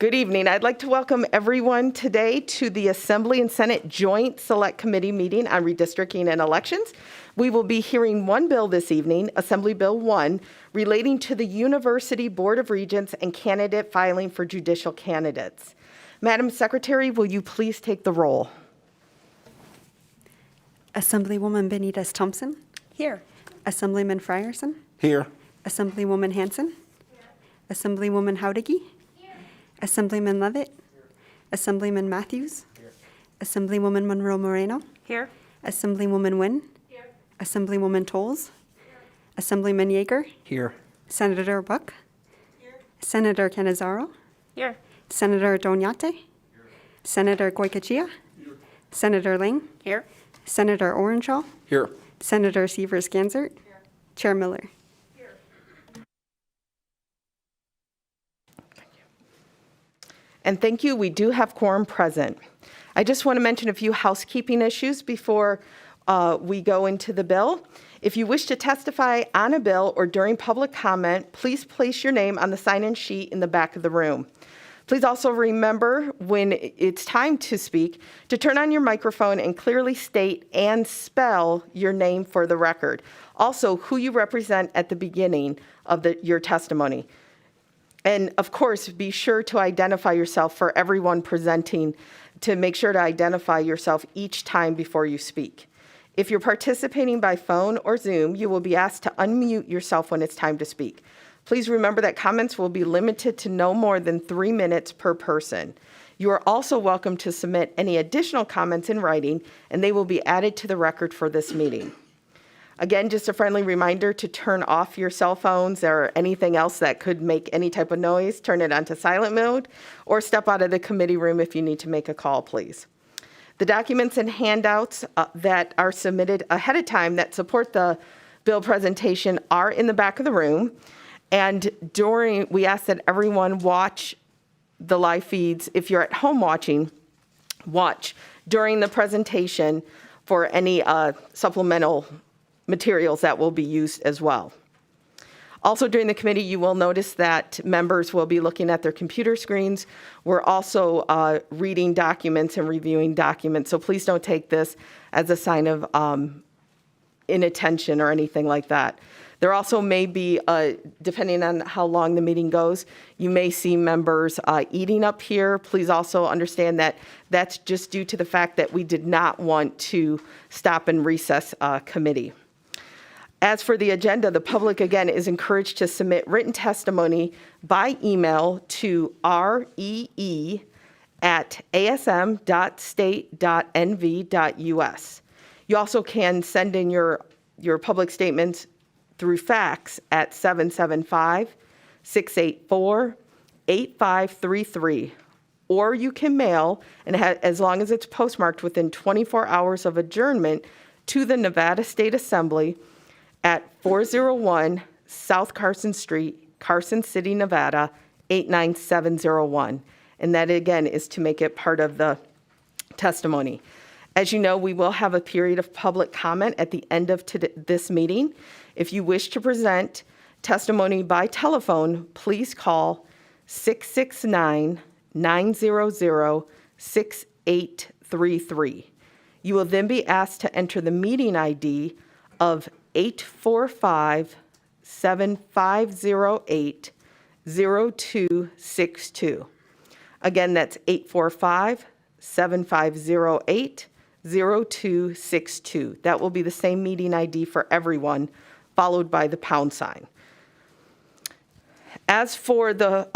Good evening. I'd like to welcome everyone today to the Assembly and Senate Joint Select Committee meeting on redistricting and elections. We will be hearing one bill this evening, Assembly Bill 1, relating to the University Board of Regents and candidate filing for judicial candidates. Madam Secretary, will you please take the roll? Assemblywoman Benitez Thompson. Here. Assemblyman Frierson. Here. Assemblywoman Hanson. Here. Assemblywoman Howdicke. Here. Assemblyman Levitt. Here. Assemblyman Matthews. Here. Assemblywoman Monroe Moreno. Here. Assemblywoman Nguyen. Here. Assemblywoman Tolles. Here. Assemblyman Yeager. Here. Senator Buck. Here. Senator Canizaro. Here. Senator Doniate. Here. Senator Goycochea. Here. Senator Lang. Here. Senator Orenshaw. Here. Senator Severs-Gansert. Here. Chair Miller. Here. And thank you. We do have quorum present. I just want to mention a few housekeeping issues before we go into the bill. If you wish to testify on a bill or during public comment, please place your name on the sign-in sheet in the back of the room. Please also remember when it's time to speak to turn on your microphone and clearly state and spell your name for the record. Also, who you represent at the beginning of your testimony. And of course, be sure to identify yourself for everyone presenting, to make sure to identify yourself each time before you speak. If you're participating by phone or Zoom, you will be asked to unmute yourself when it's time to speak. Please remember that comments will be limited to no more than 3 minutes per person. You are also welcome to submit any additional comments in writing, and they will be added to the record for this meeting. Again, just a friendly reminder to turn off your cell phones or anything else that could make any type of noise. Turn it onto silent mode or step out of the committee room if you need to make a call, please. The documents and handouts that are submitted ahead of time that support the bill presentation are in the back of the room. And we ask that everyone watch the live feeds. If you're at home watching, watch during the presentation for any supplemental materials that will be used as well. Also during the committee, you will notice that members will be looking at their computer screens. We're also reading documents and reviewing documents, so please don't take this as a sign of inattention or anything like that. There also may be, depending on how long the meeting goes, you may see members eating up here. Please also understand that that's just due to the fact that we did not want to stop and recess committee. As for the agenda, the public, again, is encouraged to submit written testimony by email to ree@asm.state.nv.us. You also can send in your public statements through fax at 775-684-8533. Or you can mail, and as long as it's postmarked within 24 hours of adjournment, to the Nevada State Assembly at 401 South Carson Street, Carson City, Nevada, 89701. And that, again, is to make it part of the testimony. As you know, we will have a period of public comment at the end of this meeting. If you wish to present testimony by telephone, please call 669-900-6833. You will then be asked to enter the meeting ID of 845-7508-0262. Again, that's 845-7508-0262. That will be the same meeting ID for everyone, followed by the pound sign. As for the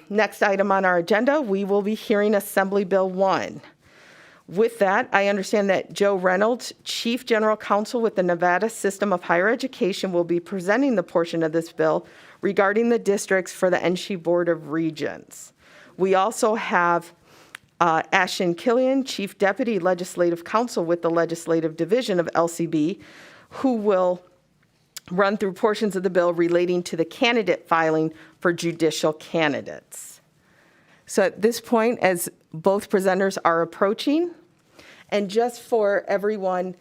next item on our agenda, we will be hearing Assembly Bill 1. With that, I understand that Joe Reynolds, Chief General Counsel with the Nevada System of Higher Education, will be presenting the portion of this bill regarding the districts for the NSHE Board of Regents. We also have Ashton Killian, Chief Deputy Legislative Counsel with the Legislative Division of LCB, who will run through portions of the bill relating to the candidate filing for judicial candidates. So at this point, as both presenters are approaching, and just for everyone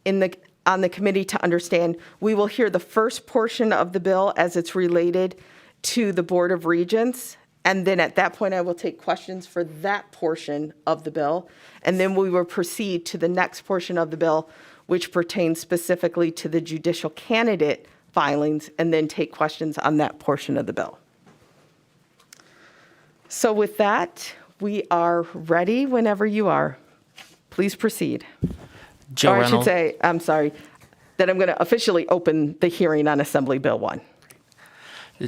on the committee to understand, we will hear the first portion of the bill as it's related to the Board of Regents, And then at that point, I will take questions for that portion of the bill. And then we will proceed to the next portion of the bill, which pertains specifically to the judicial candidate filings, and then take questions on that portion of the bill. So with that, we are ready whenever you are. Please proceed. Joe Or I should Reynolds. say, I'm sorry, that I'm going to officially open the hearing on Assembly Bill 1.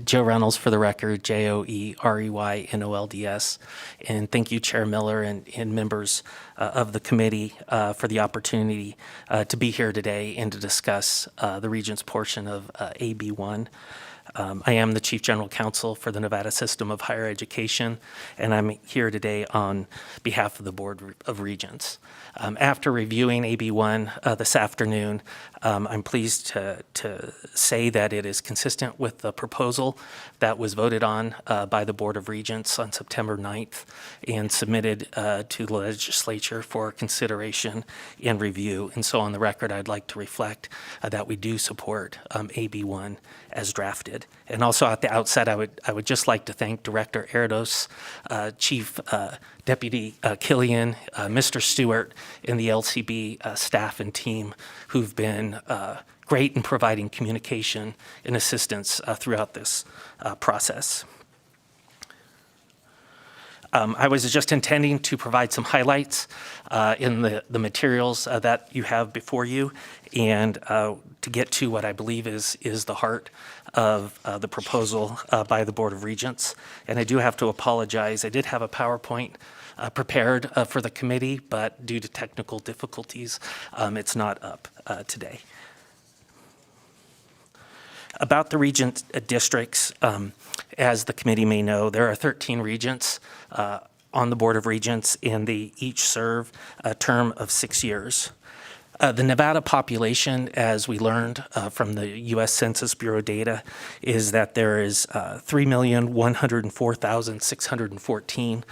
Joe Reynolds for the record, JoeReynolds. And thank you, Chair Miller and members of the committee for the opportunity to be here today and to discuss the Regents portion of AB1. I am the Chief General Counsel for the Nevada System of Higher Education, and I'm here today on behalf of the Board of Regents. After reviewing AB1 this afternoon, I'm pleased to say that it is consistent with the proposal that was voted on by the Board of Regents on September 9th and submitted to the Legislature for consideration and review. And so on the record, I'd like to reflect that we do support AB1 as drafted. And also at the outset, I would just like to thank Director Erdos, Chief Deputy Killian, Mr. Stewart, and the LCB staff and team who've been great in providing communication and assistance throughout this process. I was just intending to provide some highlights in the materials that you have before you, and to get to what I believe is the heart of the proposal by the Board of Regents. And I do have to apologize. I did have a PowerPoint prepared for the committee, but due to technical difficulties, it's not up today. About the regent districts, as the committee may know, there are 13 regents on the Board of Regents, and they each serve a term of 6 years. The Nevada population, as we learned from the U.S. Census Bureau data, is that there is 3,104,614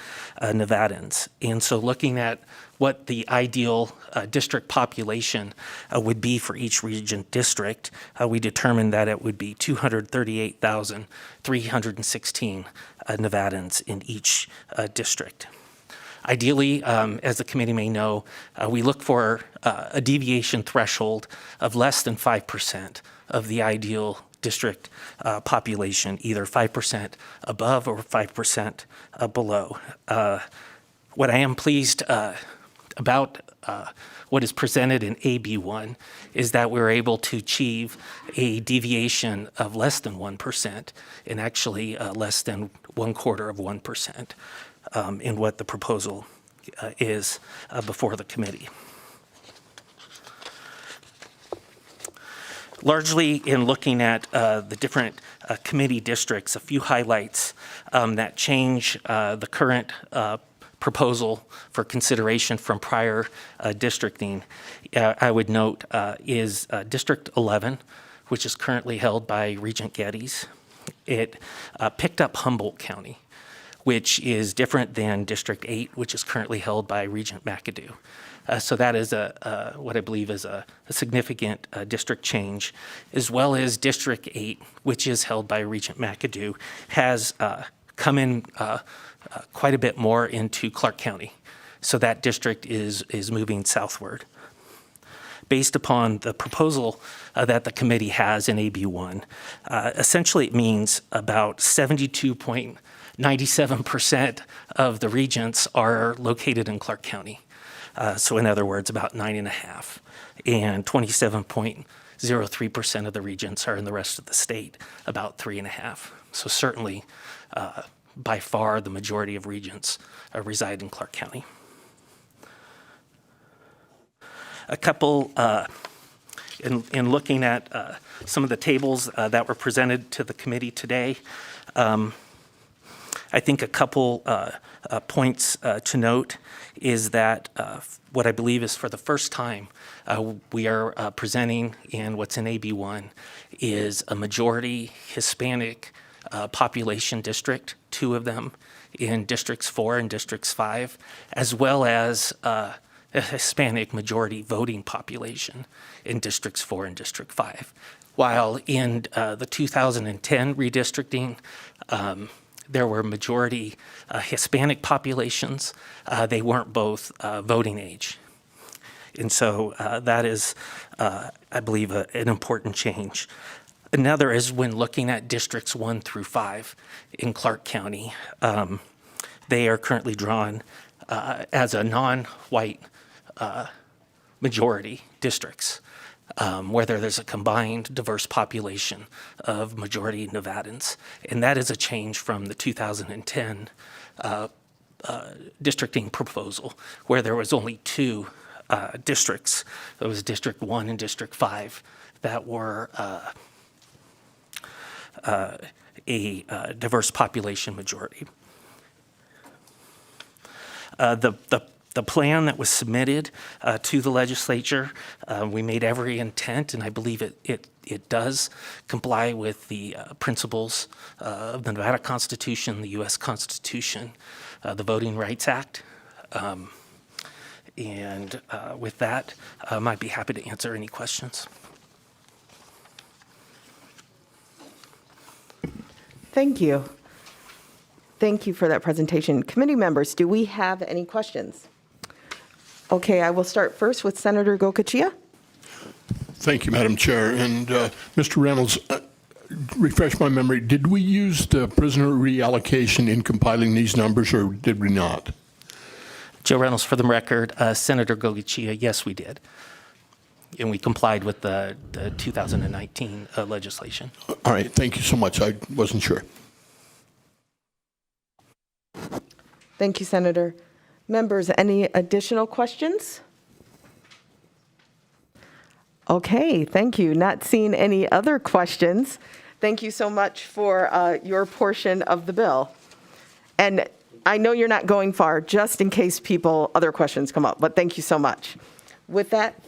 Nevadans. And so looking at what the ideal district population would be for each regent district, we determined that it would be 238,316 Nevadans in each district. Ideally, as the committee may know, we look for a deviation threshold of less than 5% of the ideal district population, either 5% above or 5% below. What I am pleased about what is presented in AB1 is that we're able to achieve a deviation of less than 1% and actually less than 1/4% in what the proposal is before the committee. Largely in looking at the different committee districts, a few highlights that change the current proposal for consideration from prior districting, I would note, is District 11, which is currently held by Regent Geddes. It picked up Humboldt County, which is different than District 8, which is currently held by Regent McAdoo. So that is what I believe is a significant district change, as well as District 8, which is held by Regent McAdoo, has come in quite a bit more into Clark County. So that district is moving southward. Based upon the proposal that the committee has in AB1, essentially it means about 72.97% of the regents are located in Clark County. So in other words, about 9.5%, and 27.03% of the regents are in the rest of the state, about 3.5%. So certainly, by far, the majority of regents reside in Clark County. A couple, in looking at some of the tables that were presented to the committee today, I think a couple points to note is that what I believe is for the first time we are presenting in what's in AB1 is a majority Hispanic population district, 2 of them in Districts 4 and Districts 5, as well as a Hispanic majority voting population in Districts 4 and District 5. While in the 2010 redistricting, there were majority Hispanic populations. They weren't both voting age. And so that is, I believe, an important change. Another is when looking at districts 1 through 5 in Clark County, they are currently drawn as a non-white majority districts, whether there's a combined diverse population of majority Nevadans. And that is a change from the 2010 districting proposal, where there was only 2 districts. It was District 1 and District 5 that were a diverse population majority. The plan that was submitted to the legislature, we made every intent, and I believe it does comply with the principles of the Nevada Constitution, the U.S. Constitution, the Voting Rights Act. And with that, I might be happy to answer any questions. Thank you. Thank you for that presentation. Committee members, do we have any questions? Okay, I will start first with Senator Gokachia. Thank you, Madam Chair. And Mr. Reynolds, refresh my memory, did we use the prisoner reallocation in compiling these numbers, or did we not? Joe Reynolds, for the record, Senator Gokachia, yes, we did. And we complied with the 2019 legislation. All right, thank you so much. I wasn't sure. Thank you, Senator. Members, any additional questions? Okay, thank you. Not seeing any other questions. Thank you so much for your portion of the bill. And I know you're not going far, just in case other questions come up, but thank you so much. With that,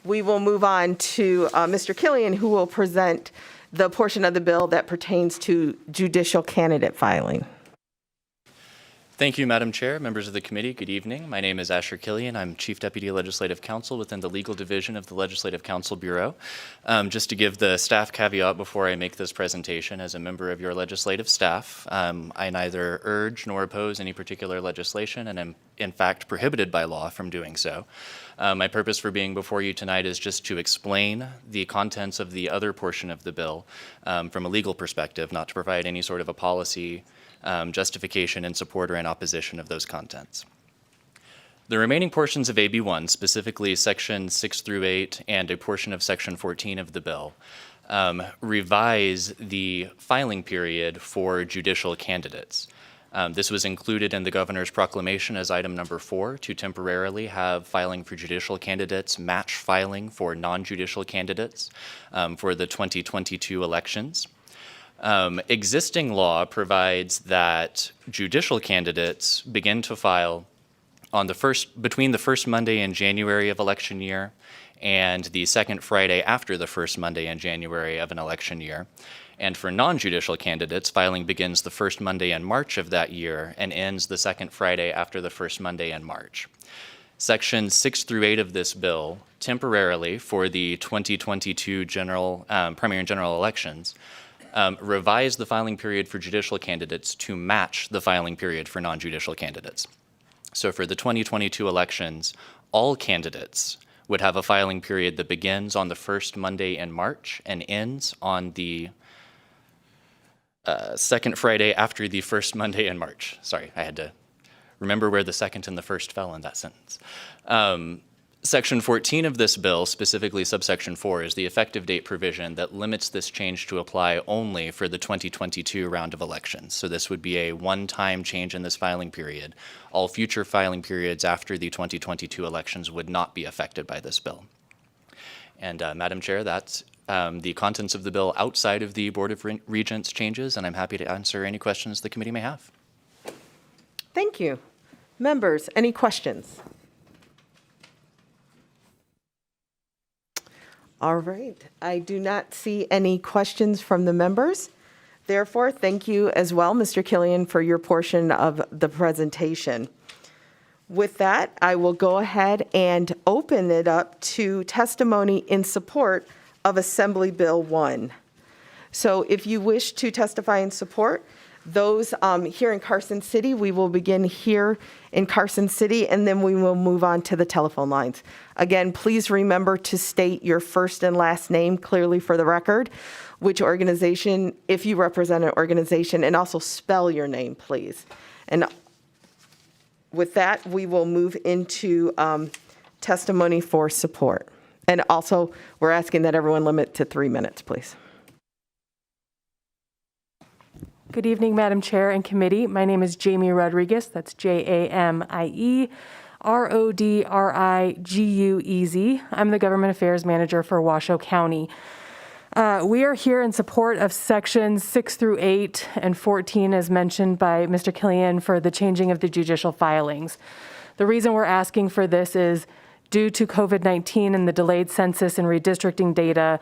we will move on to Mr. Killian, who will present the portion of the bill that pertains to judicial candidate filing. Thank you, Madam Chair, members of the committee. Good evening. My name is Asher Killian. I'm Chief Deputy Legislative Counsel within the Legal Division of the Legislative Counsel Bureau. Just to give the staff caveat before I make this presentation, as a member of your legislative staff, I neither urge nor oppose any particular legislation, and am in fact prohibited by law from doing so. My purpose for being before you tonight is just to explain the contents of the other portion of the bill from a legal perspective, not to provide any sort of a policy justification in support or in opposition of those contents. The remaining portions of AB 1, specifically Section 6 through 8 and a portion of Section 14 of the bill, revise the filing period for judicial candidates. This was included in the governor's proclamation as item number 4 to temporarily have filing for judicial candidates match filing for non-judicial candidates for the 2022 elections. Existing law provides that judicial candidates begin to file on between the first Monday in January of election year and the second Friday after the first Monday in January of an election year. And for non-judicial candidates, filing begins the first Monday in March of that year and ends the second Friday after the first Monday in March. Sections 6 through 8 of this bill, temporarily for the 2022 primary and general elections, revise the filing period for judicial candidates to match the filing period for non-judicial candidates. So for the 2022 elections, all candidates would have a filing period that begins on the first Monday in March and ends on the second Friday after the first Monday in March. Sorry, I had to remember where the second and the first fell in that sentence. Section 14 of this bill, specifically subsection 4, is the effective date provision that limits this change to apply only for the 2022 round of elections. So this would be a one-time change in this filing period. All future filing periods after the 2022 elections would not be affected by this bill. And Madam Chair, that's the contents of the bill outside of the Board of Regents changes, and I'm happy to answer any questions the committee may have. Thank you. Members, any questions? All right. I do not see any questions from the members. Therefore, thank you as well, Mr. Killian, for your portion of the presentation. With that, I will go ahead and open it up to testimony in support of Assembly Bill 1. So if you wish to testify in support, Those here in Carson City, we will begin here in Carson City, and then we will move on to the telephone lines. Again, please remember to state your first and last name clearly for the record, which organization, if you represent an organization, and also spell your name, please. And with that, we will move into testimony for support. And also, we're asking that everyone limit to 3 minutes, please. Good evening, Madam Chair and Committee. My name is Jamie Rodriguez. That's JamieRodriguez. I'm the Government Affairs Manager for Washoe County. We are here in support of sections 6 through 8 and 14, as mentioned by Mr. Killian, for the changing of the judicial filings. The reason we're asking for this is due to COVID-19 and the delayed census and redistricting data.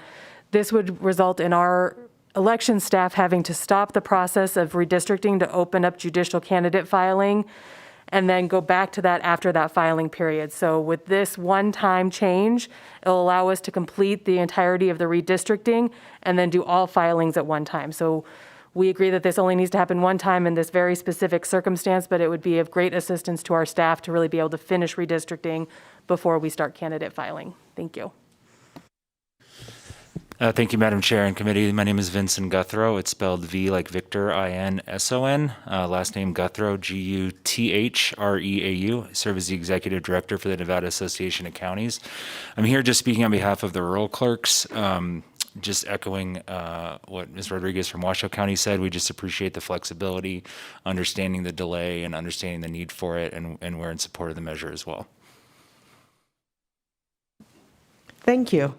This would result in our election staff having to stop the process of redistricting to open up judicial candidate filing and then go back to that after that filing period. So with this one-time change, it'll allow us to complete the entirety of the redistricting and then do all filings at one time. So we agree that this only needs to happen one time in this very specific circumstance, but it would be of great assistance to our staff to really be able to finish redistricting before we start candidate filing. Thank you. Thank you, Madam Chair and Committee. My name is Vincent Guthrow. It's spelled V like Victor, I-N-S-O-N. Last name Guthrow, G-U-T-H-R-E-A-U. I serve as the Executive Director for the Nevada Association of Counties. I'm here just speaking on behalf of the rural clerks. Just echoing what Ms. Rodriguez from Washoe County said, we just appreciate the flexibility, understanding the delay, and understanding the need for it, and we're in support of the measure as well. Thank you.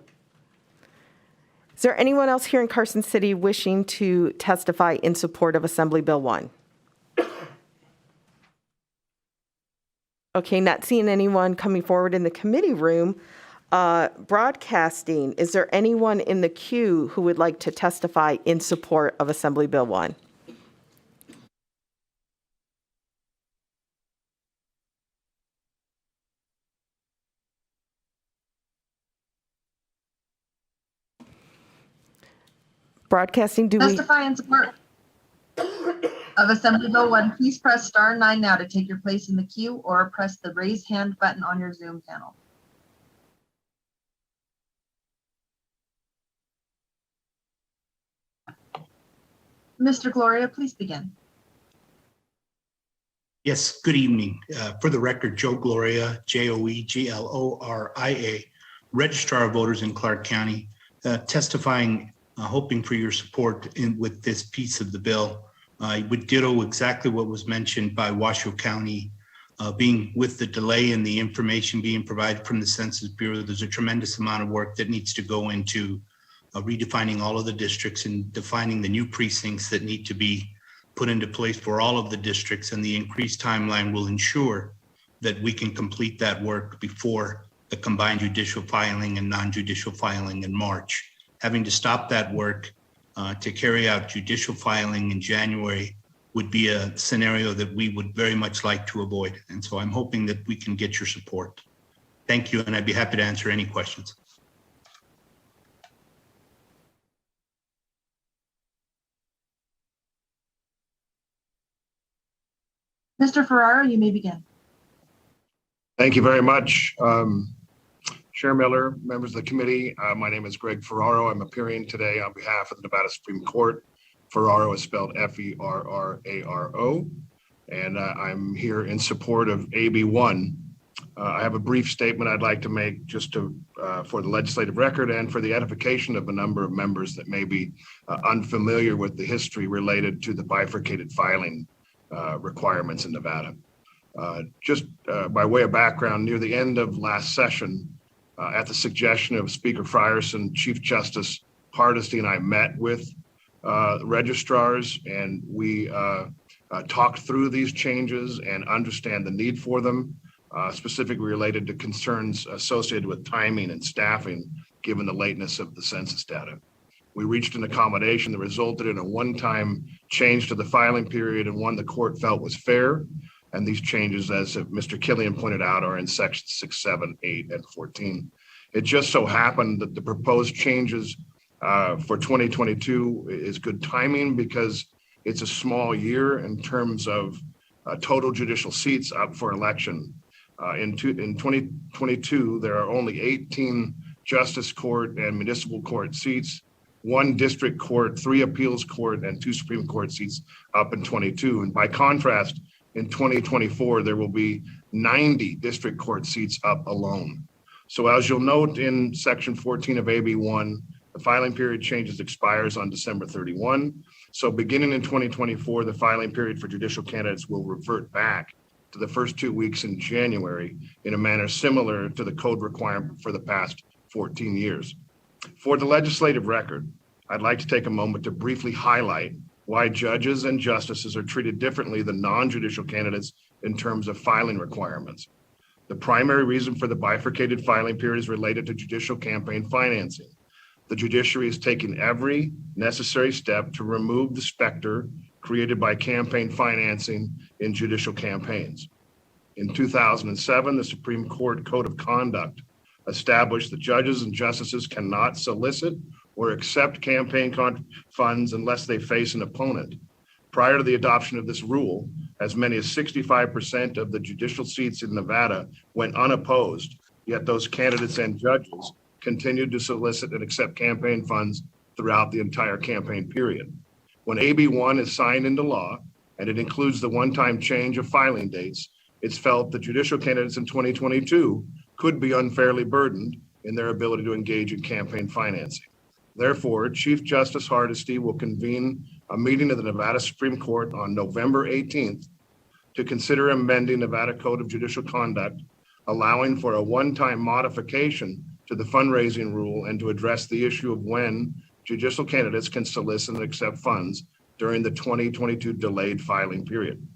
Is there anyone else here in Carson City wishing to testify in support of Assembly Bill 1? Okay, not seeing anyone coming forward in the committee room. Broadcasting, is there anyone in the queue who would like to testify in support of Assembly Bill 1? Broadcasting, do we? Testify in support of Assembly Bill 1. Please press *9 now to take your place in the queue, or press the raise hand button on your Zoom panel. Mr. Gloria, please begin. Yes, good evening. For the record, Joe Gloria, Joegloria, Registrar of Voters in Clark County, testifying, hoping for your support with this piece of the bill. I would ditto exactly what was mentioned by Washoe County, being with the delay in the information being provided from the Census Bureau. There's a tremendous amount of work that needs to go into redefining all of the districts and defining the new precincts that need to be put into place for all of the districts, and the increased timeline will ensure that we can complete that work before the combined judicial filing and non-judicial filing in March. Having to stop that work to carry out judicial filing in January would be a scenario that we would very much like to avoid. And so I'm hoping that we can get your support. Thank you, and I'd be happy to answer any questions. Mr. Ferraro, you may begin. Thank you very much. Chair Miller, members of the committee, my name is Greg Ferraro. I'm appearing today on behalf of the Nevada Supreme Court. Ferraro is spelled F-E-R-R-A-R-O, and I'm here in support of AB 1. I have a brief statement I'd like to make just for the legislative record and for the edification of a number of members that may be unfamiliar with the history related to the bifurcated filing requirements in Nevada. Just by way of background, near the end of last session, at the suggestion of Speaker Frierson, Chief Justice Hardesty and I met with registrars, and we talked through these changes and understand the need for them, specifically related to concerns associated with timing and staffing, given the lateness of the census data. We reached an accommodation that resulted in a one-time change to the filing period, and one the court felt was fair. And these changes, as Mr. Killian pointed out, are in sections 6, 7, 8, and 14. It just so happened that the proposed changes for 2022 is good timing, because it's a small year in terms of total judicial seats up for election. In 2022, there are only 18 justice court and municipal court seats, 1 district court, 3 appeals court, and 2 Supreme Court seats up in 22. And by contrast, in 2024, there will be 90 district court seats up alone. So as you'll note in section 14 of AB 1, the filing period expires on December 31. So beginning in 2024, the filing period for judicial candidates will revert back to the first 2 weeks in January in a manner similar to the code requirement for the past 14 years. For the legislative record, I'd like to take a moment to briefly highlight why judges and justices are treated differently than non-judicial candidates in terms of filing requirements. The primary reason for the bifurcated filing period is related to judicial campaign financing. The judiciary is taking every necessary step to remove the specter created by campaign financing in judicial campaigns. In 2007, the Supreme Court Code of Conduct established that judges and justices cannot solicit or accept campaign funds unless they face an opponent. Prior to the adoption of this rule, as many as 65% of the judicial seats in Nevada went unopposed, yet those candidates and judges continued to solicit and accept campaign funds throughout the entire campaign period. When AB 1 is signed into law, and it includes the one-time change of filing dates, it's felt that judicial candidates in 2022 could be unfairly burdened in their ability to engage in campaign financing. Therefore, Chief Justice Hardesty will convene a meeting of the Nevada Supreme Court on November 18th to consider amending Nevada Code of Judicial Conduct, allowing for a one-time modification to the fundraising rule and to address the issue of when judicial candidates can solicit and accept funds during the 2022 delayed filing period.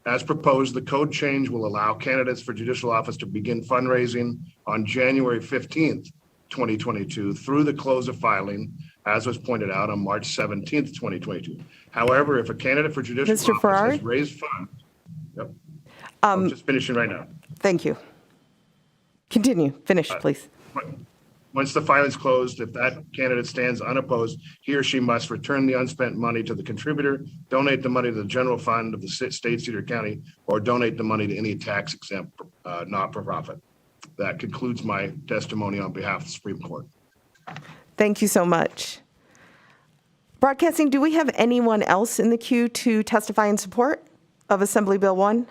As proposed, the code change will allow candidates for judicial office to begin fundraising on January 15th, 2022 through the close of filing, as was pointed out on March 17th, 2022. However, if a candidate for judicial Mr. office Farrar? has raised funds, I'm just finishing right now. Thank you. Continue. Finish, please. Once the filing is closed, if that candidate stands unopposed, he or she must return the unspent money to the contributor, donate the money to the general fund of the state, city, or county, or donate the money to any tax-exempt not-for-profit. That concludes my testimony on behalf of the Supreme Court. Thank you so much. Broadcasting, do we have anyone else in the queue to testify in support of Assembly Bill 1?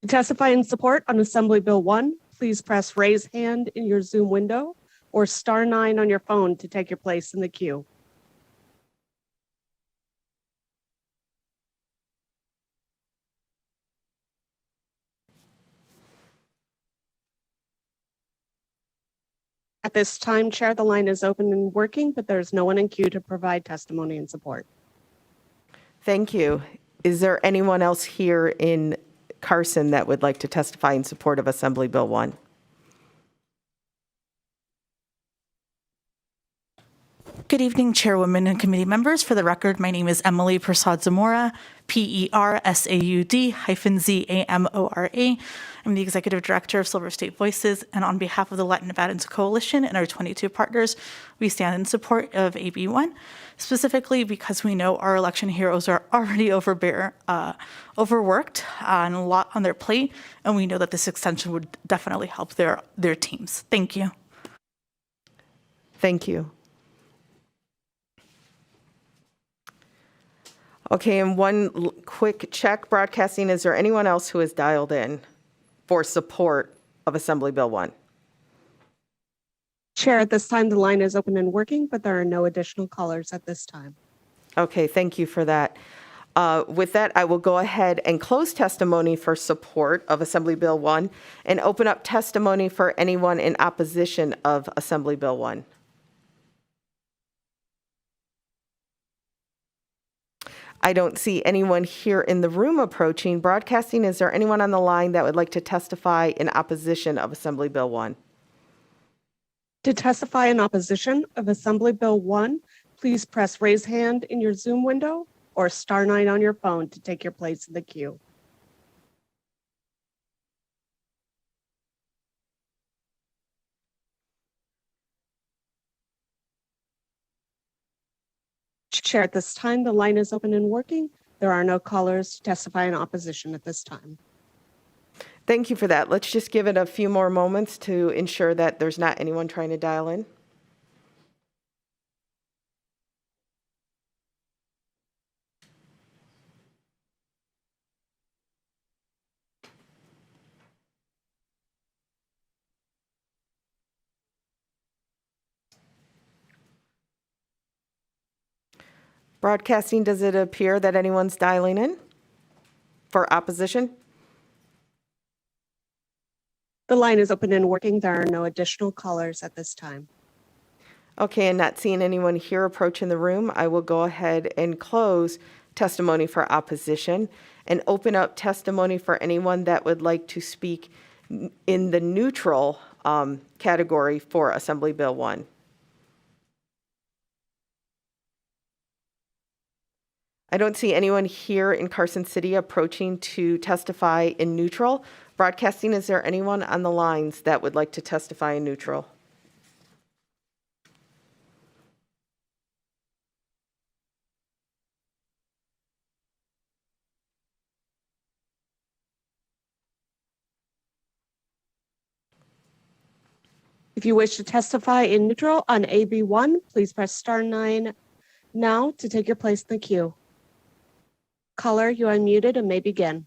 To testify in support on Assembly Bill 1, please press raise hand in your Zoom window or *9 on your phone to take your place in the queue. At this time, Chair, the line is open and working, but there's no one in queue to provide testimony in support. Thank you. Is there anyone else here in Carson that would like to testify in support of Assembly Bill 1? Good evening, Chairwoman and committee members. For the record, my name is Emily Prasad Zamora, PERSAUD-ZAMORA. I'm the Executive Director of Silver State Voices, and on behalf of the Latin Nevadans Coalition and our 22 partners, we stand in support of AB 1, specifically because we know our election heroes are already overworked and a lot on their plate, and we know that this extension would definitely help their teams. Thank you. Thank you. Okay, and one quick check, Broadcasting, is there anyone else who has dialed in for support of Assembly Bill 1? Chair, at this time, the line is open and working, but there are no additional callers at this time. Okay, thank you for that. With that, I will go ahead and close testimony for support of Assembly Bill 1 and open up testimony for anyone in opposition of Assembly Bill 1. I don't see anyone here in the room approaching. Broadcasting, is there anyone on the line that would like to testify in opposition of Assembly Bill 1? To testify in opposition of Assembly Bill 1, please press raise hand in your Zoom window or *9 on your phone to take your place in the queue. Chair, at this time, the line is open and working. There are no callers to testify in opposition at this time. Thank you for that. Let's just give it a few more moments to ensure that there's not anyone trying to dial in. Broadcasting, does it appear that anyone's dialing in for opposition? The line is open and working. There are no additional callers at this time. Okay, and not seeing anyone here approaching the room, I will go ahead and close testimony for opposition and open up testimony for anyone that would like to speak in the neutral category for Assembly Bill 1. I don't see anyone here in Carson City approaching to testify in neutral. Broadcasting, is there anyone on the lines that would like to testify in neutral? If you wish to testify in neutral on AB1, please press star 9 now to take your place in the queue. Caller, you are unmuted and may begin.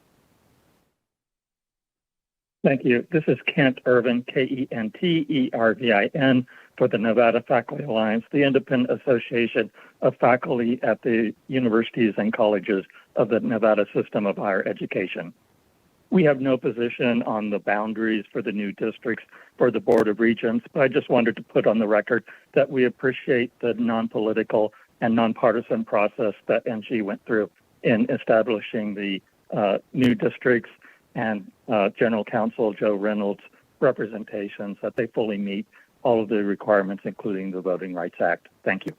Thank you. This is Kent Irvin, Kentervin, for the Nevada Faculty Alliance, the independent association of faculty at the universities and colleges of the Nevada system of higher education. We have no position on the boundaries for the new districts for the Board of Regents, but I just wanted to put on the record that we appreciate the non-political and nonpartisan process that NG went through in establishing the new districts and General Counsel Joe Reynolds' representations that they fully meet all of the requirements, including the Voting Rights Act. Thank you.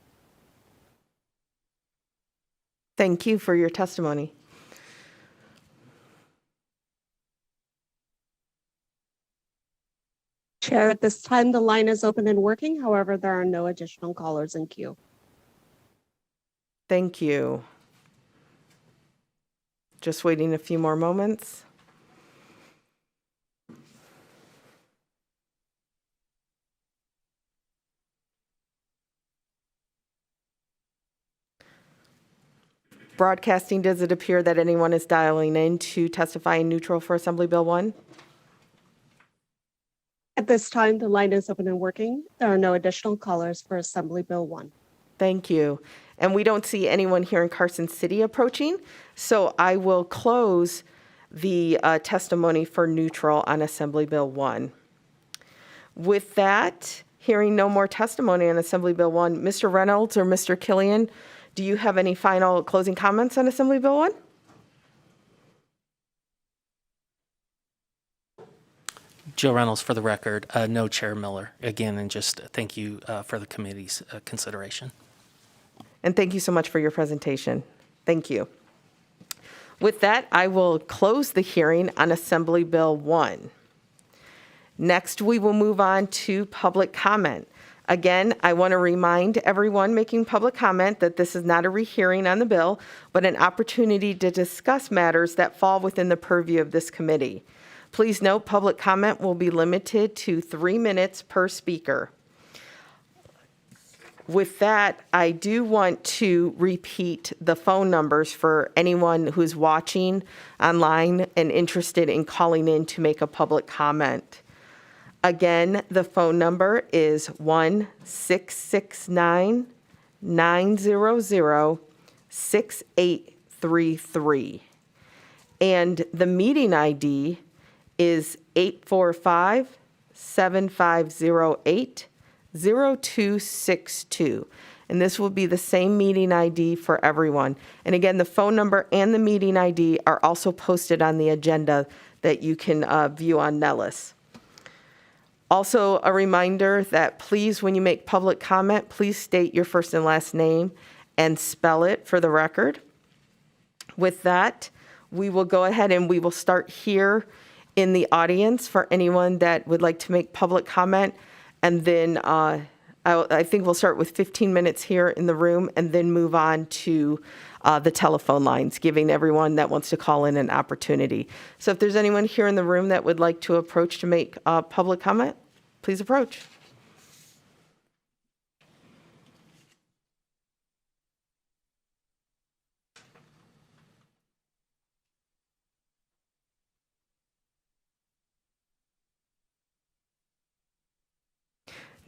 Thank you for your testimony. Chair, at this time, the line is open and working. However, there are no additional callers in queue. Thank you. Just waiting a few more moments. Broadcasting, does it appear that anyone is dialing in to testify in neutral for Assembly Bill 1? At this time, the line is open and working. There are no additional callers for Assembly Bill 1. Thank you. And we don't see anyone here in Carson City approaching, so I will close the testimony for neutral on Assembly Bill 1. With that, hearing no more testimony on Assembly Bill 1, Mr. Reynolds or Mr. Killian, do you have any final closing comments on Assembly Bill 1? Joe Reynolds for the record, no Chair Miller. Again, and just thank you for the committee's consideration. And thank you so much for your presentation. Thank you. With that, I will close the hearing on Assembly Bill 1. Next, we will move on to public comment. Again, I want to remind everyone making public comment that this is not a rehearing on the bill, but an opportunity to discuss matters that fall within the purview of this committee. Please note, public comment will be limited to 3 minutes per speaker. With that, I do want to repeat the phone numbers for anyone who's watching online and interested in calling in to make a public comment. Again, the phone number is 1-669-900-6833. And the meeting ID is 845-7508-0262. And this will be the same meeting ID for everyone. And again, the phone number and the meeting ID are also posted on the agenda that you can view on Nellis. Also, a reminder that please, when you make public comment, please state your first and last name and spell it for the record. With that, we will go ahead and we will start here in the audience for anyone that would like to make public comment. And then I I think we'll start with 15 minutes here in the room and then move on to the telephone lines, giving everyone that wants to call in an opportunity. So if there's anyone here in the room that would like to approach to make public comment, please approach.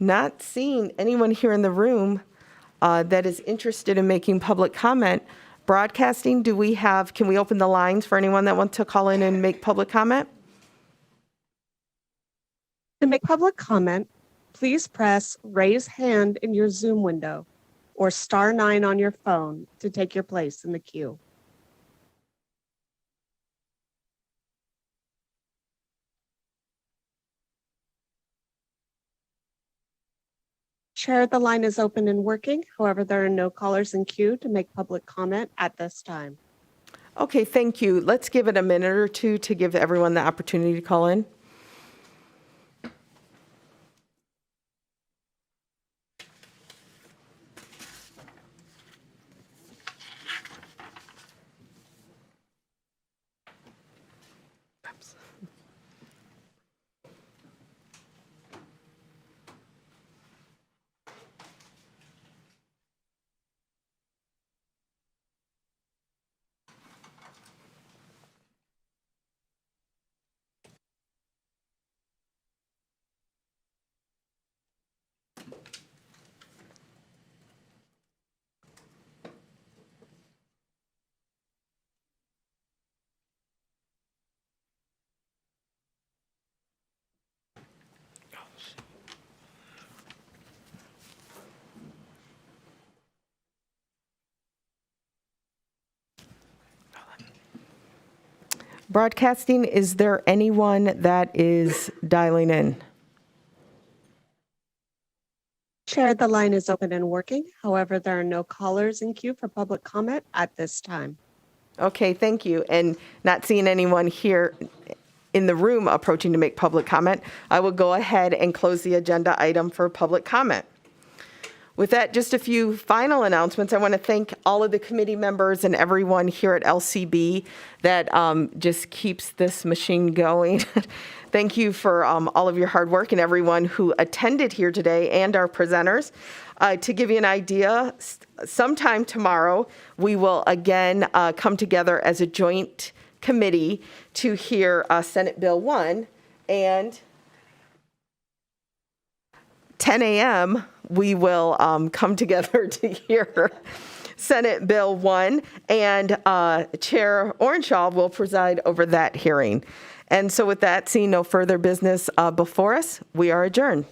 Not seeing anyone here in the room that is interested in making public comment. Broadcasting, can we open the lines for anyone that wants to call in and make public comment? To make public comment, please press raise hand in your Zoom window or *9 on your phone to take your place in the queue. Chair, the line is open and working. However, there are no callers in queue to make public comment at this time. Okay, thank you. Let's give it a minute or two to give everyone the opportunity to call in. Broadcasting, is there anyone that is dialing in? Chair, the line is open and working. However, there are no callers in queue for public comment at this time. Okay, thank you. And not seeing anyone here in the room approaching to make public comment, I will go ahead and close the agenda item for public comment. With that, just a few final announcements. I want to thank all of the committee members and everyone here at LCB that just keeps this machine going. Thank you for all of your hard work and everyone who attended here today and our presenters. To give you an idea, sometime tomorrow, we will again come together as a joint committee to hear Senate Bill 1, and 10 a.m. we will come together to hear Senate Bill 1, and Chair Orenshaw will preside over that hearing. And so with that, seeing no further business before us, we are adjourned.